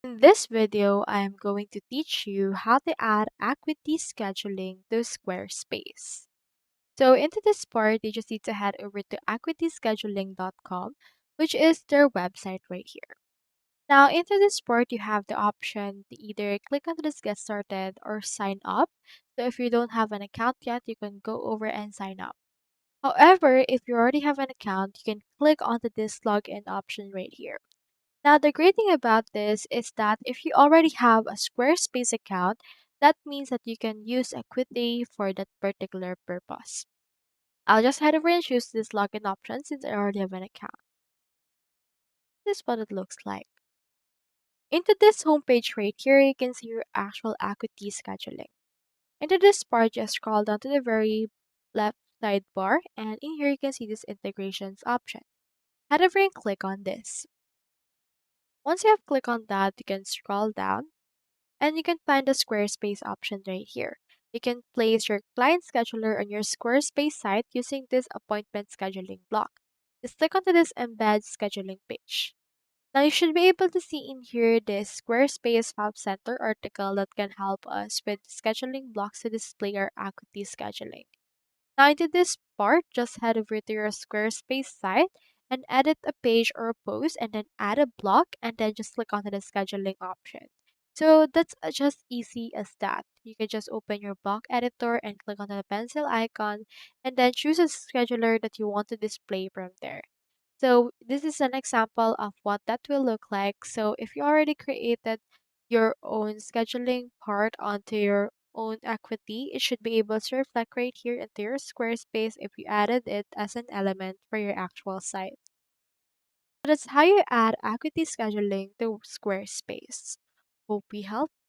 In this video, I am going to teach you how to add Acuity scheduling to Squarespace. So into this part, you just need to head over to acuityscheduling.com, which is their website right here. Now into this part, you have the option to either click on this get started or sign up. So if you don't have an account yet, you can go over and sign up. However, if you already have an account, you can click onto this login option right here. Now, the great thing about this is that if you already have a Squarespace account, that means that you can use Equity for that particular purpose. I'll just head over and choose this login option since I already have an account. This is what it looks like. Into this homepage right here, you can see your actual Equity scheduling. Into this part, just scroll down to the very left sidebar, and in here you can see this integrations option. Head over and click on this. Once you have clicked on that, you can scroll down and you can find the Squarespace option right here. You can place your client scheduler on your Squarespace site using this appointment scheduling block. Just click onto this embed scheduling page. Now you should be able to see in here this Squarespace Help Center article that can help us with scheduling blocks to display our Acuity scheduling. Now into this part, just head over to your Squarespace site and edit a page or a post and then add a block and then just click onto the scheduling option. So that's just easy as that. You can just open your block editor and click on the pencil icon and then choose a scheduler that you want to display from there. So this is an example of what that will look like. So if you already created your own scheduling part onto your own equity, it should be able to reflect right here into your Squarespace if you added it as an element for your actual site. So that's how you add equity scheduling to Squarespace. Hope we helped.